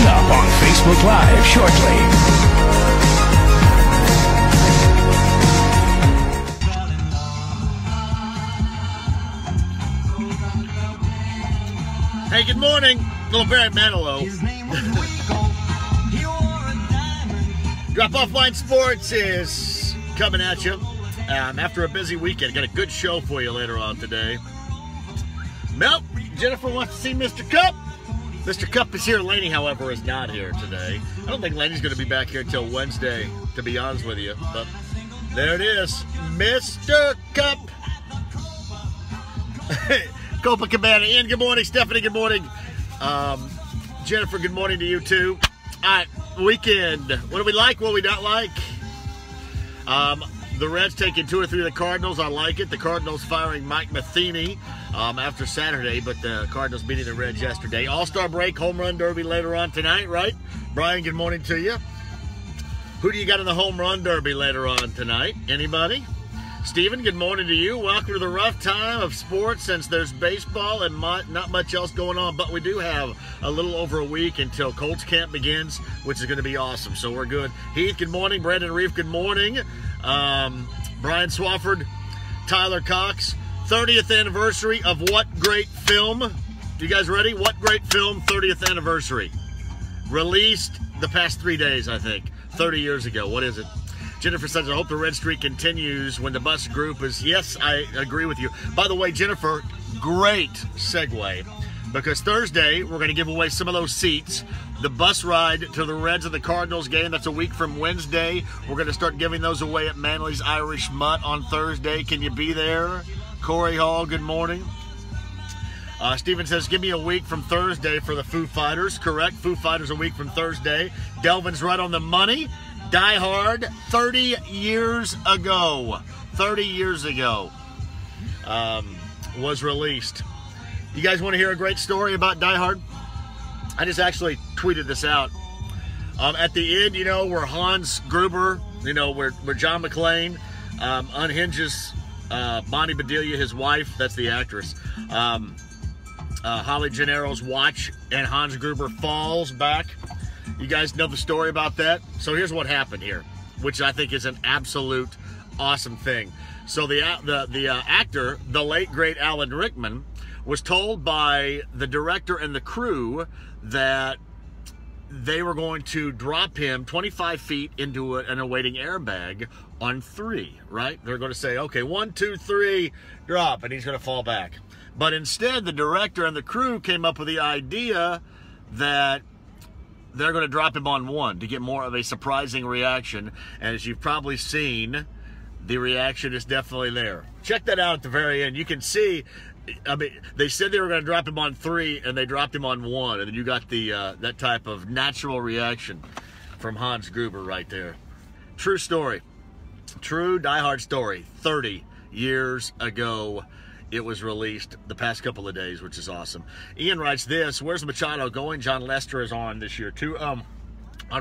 Coming up on Facebook Live shortly. Hey, good morning. Little Barry Manilow. Drop Off Line Sports is coming at you after a busy weekend. Got a good show for you later on today. Nope, Jennifer wants to see Mr. Cup. Mr. Cup is here. Laney, however, is not here today. I don't think Laney's going to be back here until Wednesday, to be honest with you. But there it is, Mr. Cup. Copacabana. Ian, good morning. Stephanie, good morning. Jennifer, good morning to you too. All right, weekend. What do we like? What do we not like? The Reds taking 2 or 3 of the Cardinals. I like it. The Cardinals firing Mike Matheny after Saturday, but the Cardinals beating the Reds yesterday. All-Star break, home run derby later on tonight, right? Brian, good morning to you. Who do you got in the home run derby later on tonight? Anybody? Stephen, good morning to you. Welcome to the rough time of sports since there's baseball and not much else going on, but we do have a little over a week until Colts camp begins, which is going to be awesome, so we're good. Heath, good morning. Brandon Reef, good morning. Brian Swafford, Tyler Cox, 30th anniversary of what great film? You guys ready? What great film, 30th anniversary? Released the past 3 days, I think. 30 years ago. What is it? Jennifer says, I hope the red streak continues when the bus group is... Yes, I agree with you. By the way, Jennifer, great segue. Because Thursday, we're going to give away some of those seats. The bus ride to the Reds and the Cardinals game, that's a week from Wednesday. We're going to start giving those away at Manly's Irish Mutt on Thursday. Can you be there? Corey Hall, good morning. Steven says, give me a week from Thursday for the Foo Fighters. Correct, Foo Fighters a week from Thursday. Delvin's right on the money. Die Hard, 30 years ago. 30 years ago was released. You guys want to hear a great story about Die Hard? I just actually tweeted this out. At the end, you know, where Hans Gruber, you know, where John McClane unhinges Bonnie Bedelia, his wife, that's the actress, Holly Gennaro's watch, and Hans Gruber falls back. You guys know the story about that? So here's what happened here, which I think is an absolute awesome thing. So the actor, the late, great Alan Rickman, was told by the director and the crew that they were going to drop him 25 feet into an awaiting airbag on 3, right? They're going to say, okay, 1, 2, 3, drop, and he's going to fall back. But instead, the director and the crew came up with the idea that they're going to drop him on 1 to get more of a surprising reaction. And as you've probably seen, the reaction is definitely there. Check that out at the very end. You can see, I mean, they said they were going to drop him on 3, and they dropped him on 1. And then you got the that type of natural reaction from Hans Gruber right there. True story. True Die Hard story. 30 years ago. It was released the past couple of days, which is awesome. Ian writes this, where's Machado going? John Lester is on this year, too. On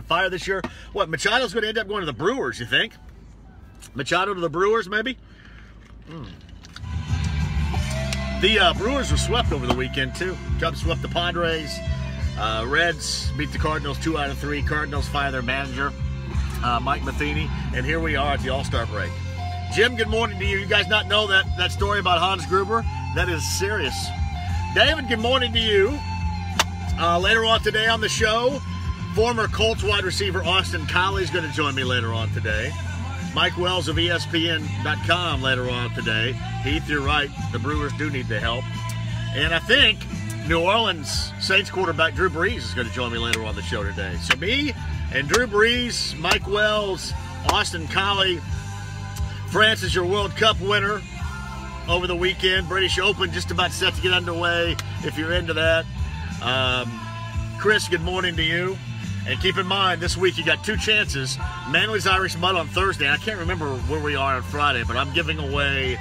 fire this year. What, Machado's going to end up going to the Brewers, you think? Machado to the Brewers, maybe? The Brewers were swept over the weekend, too. Cubs swept the Padres. Reds beat the Cardinals 2 out of 3. Cardinals fire their manager, Mike Matheny. And here we are at the All-Star break. Jim, good morning to you. You guys not know that story about Hans Gruber? That is serious. David, good morning to you. Later on today on the show, former Colts wide receiver Austin Collie is going to join me later on today. Mike Wells of ESPN.com later on today. Heath, you're right. The Brewers do need the help. And I think New Orleans Saints quarterback Drew Brees is going to join me later on the show today. So me and Drew Brees, Mike Wells, Austin Collie. France is your World Cup winner over the weekend. British Open just about set to get underway if you're into that. Chris, good morning to you. And keep in mind, this week you got 2 chances. Manly's Irish Mutt on Thursday. I can't remember where we are on Friday, but I'm giving away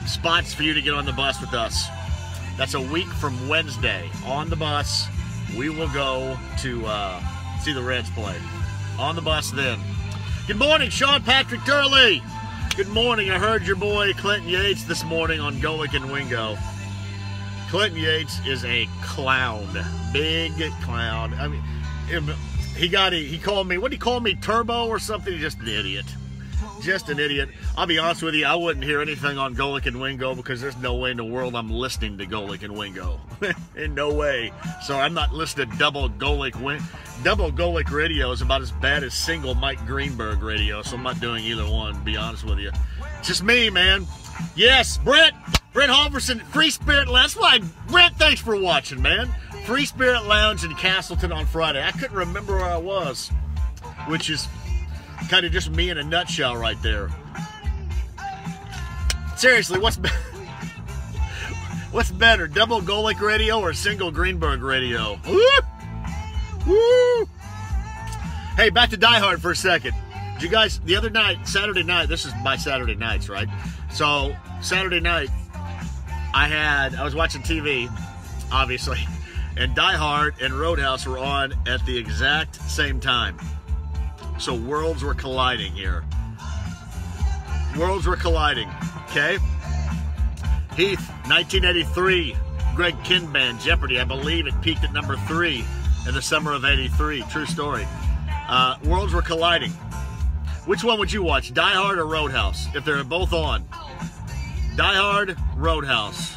spots for you to get on the bus with us. That's a week from Wednesday. On the bus, we will go to see the Reds play. On the bus then. Good morning, Sean Patrick Turley. Good morning. I heard your boy Clinton Yates this morning on Golick and Wingo. Clinton Yates is a clown. Big clown. I mean, he called me, what did he call me, Turbo or something? He's just an idiot. Just an idiot. I'll be honest with you, I wouldn't hear anything on Golic and Wingo because there's no way in the world I'm listening to Golic and Wingo. In no way. So I'm not listening to double Golic radio is about as bad as single Mike Greenberg radio, so I'm not doing either one, to be honest with you. Just me, man. Yes, Brett Halverson, Free Spirit Lounge. That's why, Brett, thanks for watching, man. Free Spirit Lounge in Castleton on Friday. I couldn't remember where I was, which is kind of just me in a nutshell right there. Seriously, what's better, double Golic radio or single Greenberg radio? Woo! Woo! Hey, back to Die Hard for a second. Did you guys, the other night, Saturday night, this is my Saturday nights, right? So, Saturday night, I was watching TV, obviously, and Die Hard and Roadhouse were on at the exact same time. So worlds were colliding here. Worlds were colliding, okay? Heath, 1983, Greg Kinn Band, Jeopardy. I believe it peaked at number 3 in the summer of '83. True story. Worlds were colliding. Which one would you watch, Die Hard or Roadhouse, if they're both on? Die Hard, Roadhouse.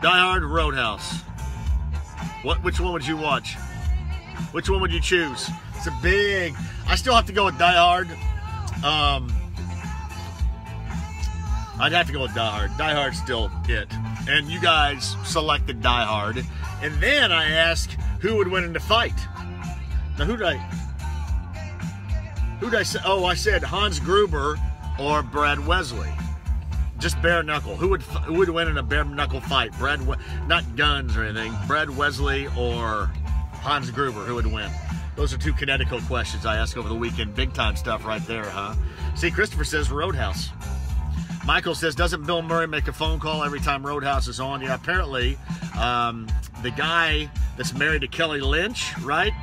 Die Hard, Roadhouse. Which one would you watch? Which one would you choose? It's a big... I still have to go with Die Hard. I'd have to go with Die Hard. Die Hard's still it. And you guys selected Die Hard. And then I asked who would win in the fight. Now, who did I say? Oh, I said Hans Gruber or Brad Wesley. Just bare knuckle. Who would win in a bare knuckle fight? Not guns or anything. Brad Wesley or Hans Gruber? Who would win? Those are 2 Connecticut questions I asked over the weekend. Big time stuff right there, huh? See, Christopher says Roadhouse. Michael says, doesn't Bill Murray make a phone call every time Roadhouse is on? Yeah, apparently the guy that's married to Kelly Lynch, right?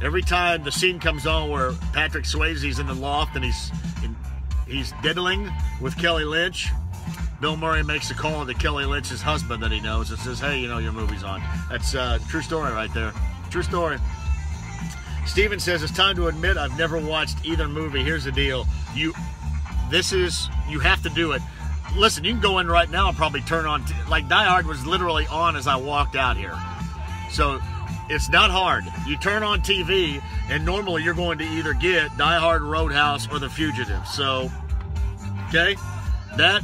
Every time the scene comes on where Patrick Swayze's in the loft and he's diddling with Kelly Lynch, Bill Murray makes a call to Kelly Lynch's husband that he knows and says, hey, you know, your movie's on. That's a true story right there. True story. Steven says, it's time to admit I've never watched either movie. Here's the deal. You have to do it. Listen, you can go in right now and probably turn on, like Die Hard was literally on as I walked out here. So it's not hard. You turn on TV and normally you're going to either get Die Hard, Roadhouse, or The Fugitive. So, okay, that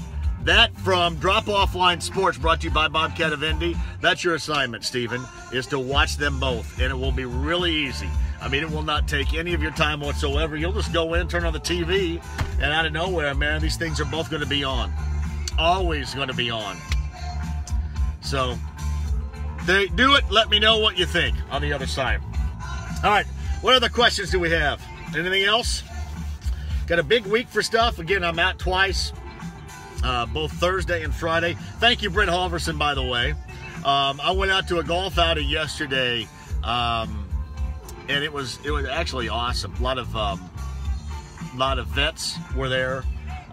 from Drop Off Line Sports, brought to you by Bobcat of Indy, that's your assignment, Steven, is to watch them both, and it will be really easy. I mean, it will not take any of your time whatsoever. You'll just go in, turn on the TV, and out of nowhere, man, these things are both going to be on. Always going to be on. So, they do it. Let me know what you think on the other side. All right, what other questions do we have? Anything else? Got a big week for stuff. Again, I'm out twice, both Thursday and Friday. Thank you, Brett Halverson, by the way. I went out to a golf outing yesterday, and it was actually awesome. A lot of vets were there,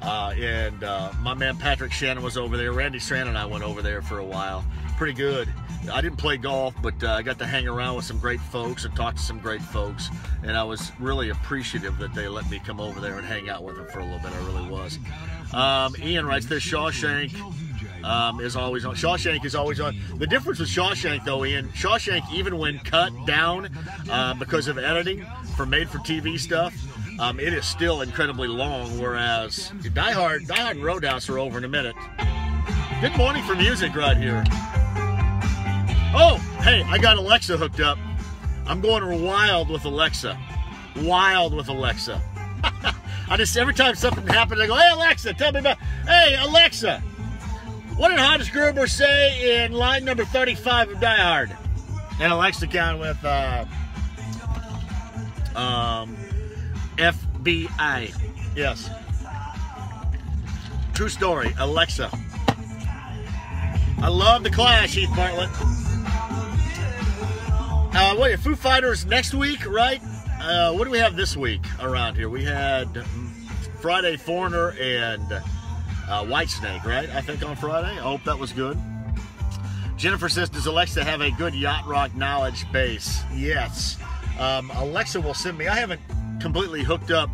and my man Patrick Shannon was over there. Randy Strand and I went over there for a while. Pretty good. I didn't play golf, but I got to hang around with some great folks and talk to some great folks, and I was really appreciative that they let me come over there and hang out with them for a little bit. I really was. Ian writes this, Shawshank is always on. Shawshank is always on. The difference with Shawshank, though, Ian, Shawshank, even when cut down because of editing for made-for-TV stuff, it is still incredibly long, whereas Die Hard and Roadhouse are over in a minute. Good morning for music right here. Oh, hey, I got Alexa hooked up. I'm going wild with Alexa. Wild with Alexa. Every time something happens, I go, hey, Alexa, tell me about, hey, Alexa, what did Hans Gruber say in line number 35 of Die Hard? And Alexa came with FBI. Yes. True story, Alexa. I love the Clash, Heath Bartlett. Foo Fighters next week, right? What do we have this week around here? We had Friday Foreigner and Whitesnake, right? I think on Friday. I hope that was good. Jennifer says, does Alexa have a good yacht rock knowledge base? Yes. Alexa will send me. I haven't completely hooked up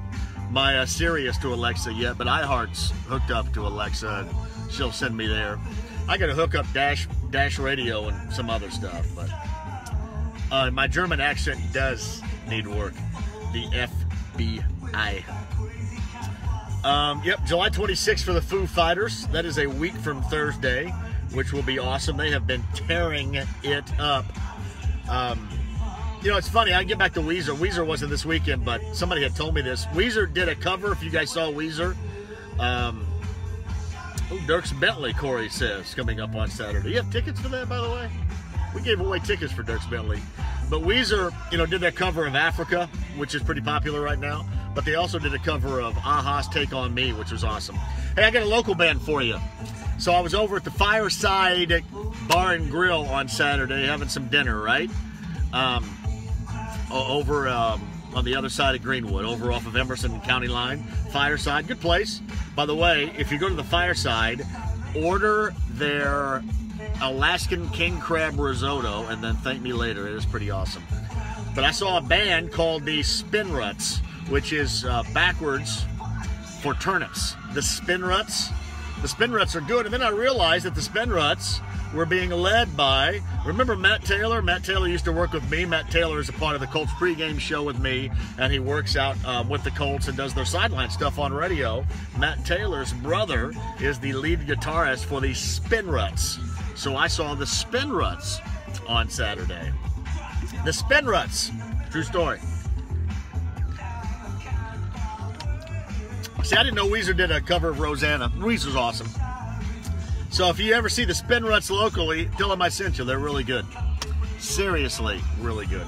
my Sirius to Alexa yet, but iHeart's hooked up to Alexa, and she'll send me there. I got to hook up Dash Radio and some other stuff, but my German accent does need work. The FBI. Yep, July 26th for the Foo Fighters. That is a week from Thursday, which will be awesome. They have been tearing it up. You know, it's funny. I get back to Weezer. Weezer wasn't this weekend, but somebody had told me this. Weezer did a cover, if you guys saw Weezer. Dirks Bentley, Corey says, coming up on Saturday. You have tickets for that, by the way? We gave away tickets for Dirks Bentley. But Weezer, you know, did that cover of Africa, which is pretty popular right now. But they also did a cover of Aha's Take On Me, which was awesome. Hey, I got a local band for you. So I was over at the Fireside Bar and Grill on Saturday having some dinner, right? Over on the other side of Greenwood, over off of Emerson and County Line. Fireside, good place. By the way, if you go to the Fireside, order their Alaskan king crab risotto and then thank me later. It is pretty awesome. But I saw a band called the Spin Ruts, which is backwards for turnips. The Spin Ruts. The Spin Ruts are good. And then I realized that the Spin Ruts were being led by, remember Matt Taylor? Matt Taylor used to work with me. Matt Taylor is a part of the Colts pregame show with me, and he works out with the Colts and does their sideline stuff on radio. Matt Taylor's brother is the lead guitarist for the Spin Ruts. So I saw the Spin Ruts on Saturday. The Spin Ruts. True story. See, I didn't know Weezer did a cover of Rosanna. Weezer's awesome. So if you ever see the Spin Ruts locally, tell them I sent you. They're really good. Seriously, really good.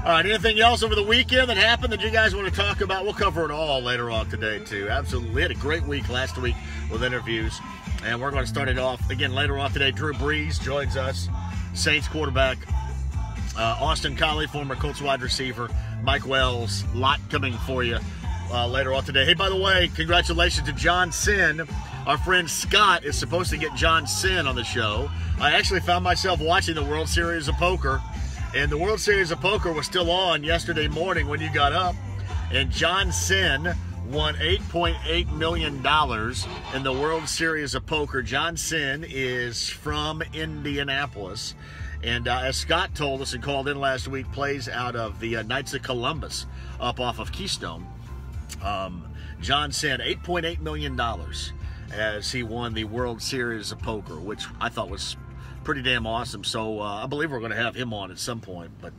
All right, anything else over the weekend that happened that you guys want to talk about? We'll cover it all later on today, too. Absolutely. We had a great week last week with interviews. And we're going to start it off again later on today. Drew Brees joins us, Saints quarterback. Austin Collie, former Colts wide receiver. Mike Wells, lot coming for you later on today. Hey, by the way, congratulations to John Cynn. Our friend Scott is supposed to get John Cynn on the show. I actually found myself watching the World Series of Poker, and the World Series of Poker was still on yesterday morning when you got up, and John Cynn won $8.8 million in the World Series of Poker. John Cynn is from Indianapolis, and as Scott told us and called in last week, plays out of the Knights of Columbus up off of Keystone. John Cynn, $8.8 million as he won the World Series of Poker, which I thought was pretty damn awesome. So I believe we're going to have him on at some point, but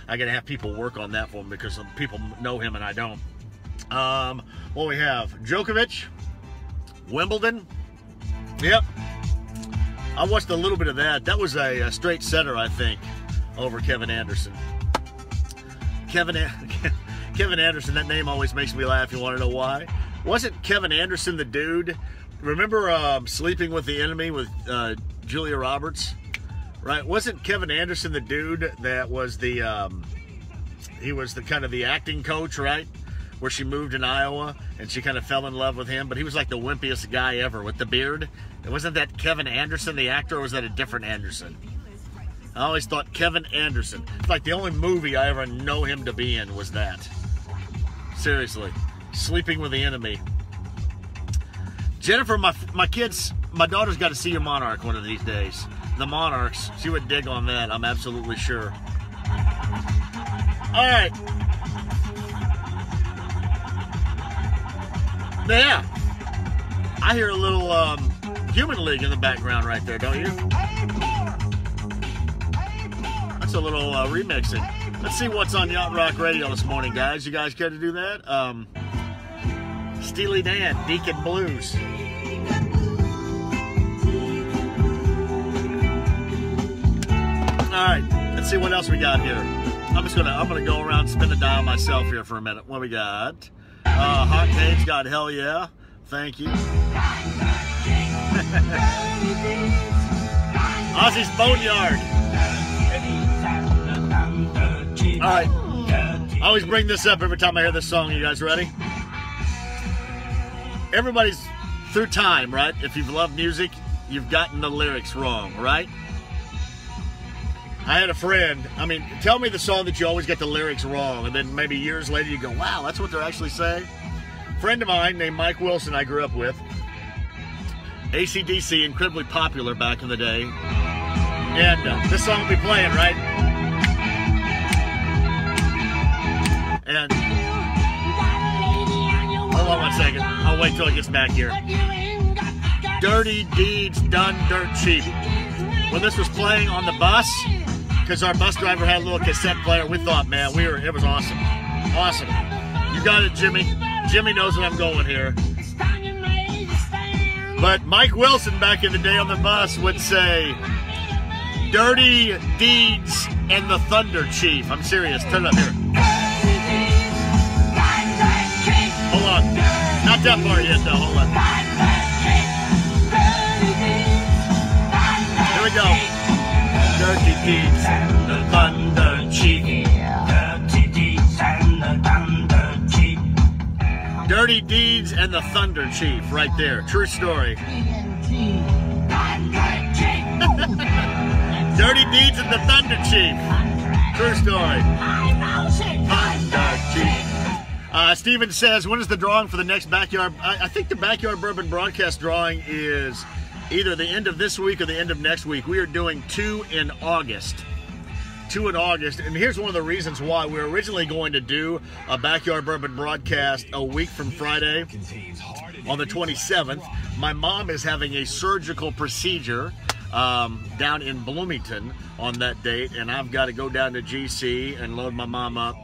I got to have people work on that for him because some people know him and I don't. What we have, Djokovic, Wimbledon. Yep. I watched a little bit of that. That was a straight setter, I think, over Kevin Anderson. Kevin Anderson, that name always makes me laugh. You want to know why? Wasn't Kevin Anderson the dude? Remember Sleeping with the Enemy with Julia Roberts? Right? Wasn't Kevin Anderson the dude that was the, he was the kind of the acting coach, right? Where she moved in Iowa and she kind of fell in love with him, but he was like the wimpiest guy ever with the beard. And wasn't that Kevin Anderson, the actor, or was that a different Anderson? I always thought Kevin Anderson. It's like the only movie I ever know him to be in was that. Seriously. Sleeping with the Enemy. Jennifer, my kids, my daughter's got to see your Monarch one of these days. The Monarchs. She would dig on that, I'm absolutely sure. All right. Yeah. I hear a little Human League in the background right there, don't you? That's a little remixing. Let's see what's on Yacht Rock Radio this morning, guys. You guys care to do that? Steely Dan, Deacon Blues. All right, let's see what else we got here. I'm gonna go around and spin the dial myself here for a minute. What we got? Hot Dave's got Hell Yeah. Thank you. Ozzy's Boneyard. All right. I always bring this up every time I hear this song. You guys ready? Everybody's through time, right? If you've loved music, you've gotten the lyrics wrong, right? I had a friend, I mean, tell me the song that you always get the lyrics wrong, and then maybe years later you go, wow, that's what they're actually saying? A friend of mine named Mike Wilson I grew up with. AC/DC, incredibly popular back in the day. And this song will be playing, right? And hold on 1 second. I'll wait till it gets back here. Dirty deeds done dirt cheap. When this was playing on the bus, because our bus driver had a little cassette player, we thought, man, it was awesome. Awesome. You got it, Jimmy. Jimmy knows where I'm going here. But Mike Wilson back in the day on the bus would say, dirty deeds and the Thunder Chief. I'm serious. Turn it up here. Hold on. Not that part yet, though. Hold on. Here we go. Dirty deeds and the Thunder Chief. Dirty deeds and the Thunder Chief. Dirty deeds and the Thunder Chief, right there. True story. Dirty deeds and the Thunder Chief. True story. Thunder Chief. Steven says, when is the drawing for the next backyard? I think the Backyard Bourbon broadcast drawing is either the end of this week or the end of next week. We are doing 2 in August. 2 in August. And here's one of the reasons why. We were originally going to do a Backyard Bourbon broadcast a week from Friday on the 27th. My mom is having a surgical procedure down in Bloomington on that date, and I've got to go down to GC and load my mom up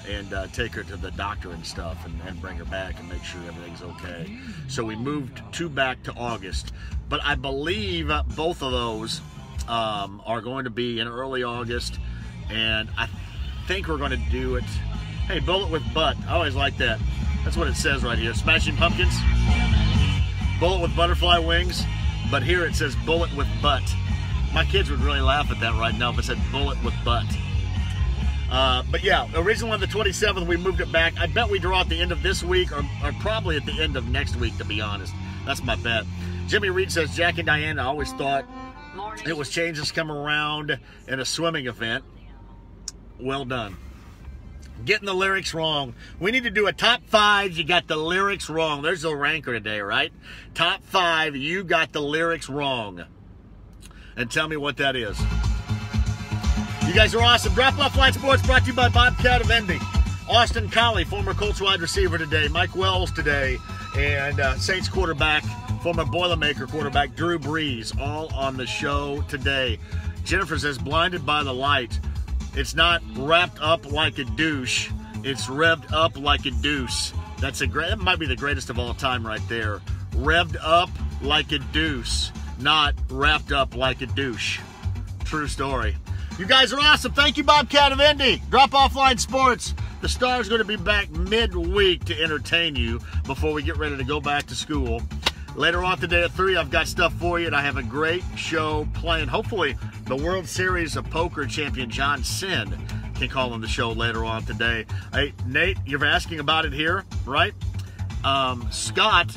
and take her to the doctor and stuff and bring her back and make sure everything's okay. So we moved 2 back to August. But I believe both of those are going to be in early August, and I think we're going to do it. Hey, bullet with butt. I always like that. That's what it says right here. Smashing Pumpkins. Bullet with butterfly wings. But here it says bullet with butt. My kids would really laugh at that right now if it said bullet with butt. But yeah, originally on the 27th, we moved it back. I bet we draw at the end of this week or probably at the end of next week, to be honest. That's my bet. Jimmy Reed says, Jack and Diana, I always thought it was changes come around in a swimming event. Well done. Getting the lyrics wrong. We need to do a top 5. You got the lyrics wrong. There's a ranker today, right? Top 5. You got the lyrics wrong. And tell me what that is. You guys are awesome. Drop Off Line Sports brought to you by Bobcat of Indy. Austin Collie, former Colts wide receiver today. Mike Wells today. And Saints quarterback, former Boilermaker quarterback, Drew Brees, all on the show today. Jennifer says, blinded by the light. It's not wrapped up like a douche. It's revved up like a deuce. That might be the greatest of all time right there. Revved up like a deuce, not wrapped up like a douche. True story. You guys are awesome. Thank you, Bobcat of Indy. Drop Off Line Sports. The Star's going to be back midweek to entertain you before we get ready to go back to school. Later on today at 3, I've got stuff for you, and I have a great show planned. Hopefully, the World Series of Poker champion John Cynn can call on the show later on today. Hey, Nate, you're asking about it here, right? Scott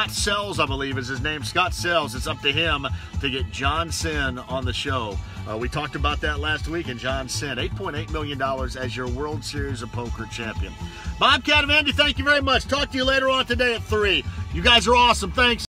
Sells, I believe is his name. Scott Sells. It's up to him to get John Cynn on the show. We talked about that last week, and John Cynn, $8.8 million as your World Series of Poker champion. Bobcat of Indy, thank you very much. Talk to you later on today at 3. You guys are awesome. Thanks.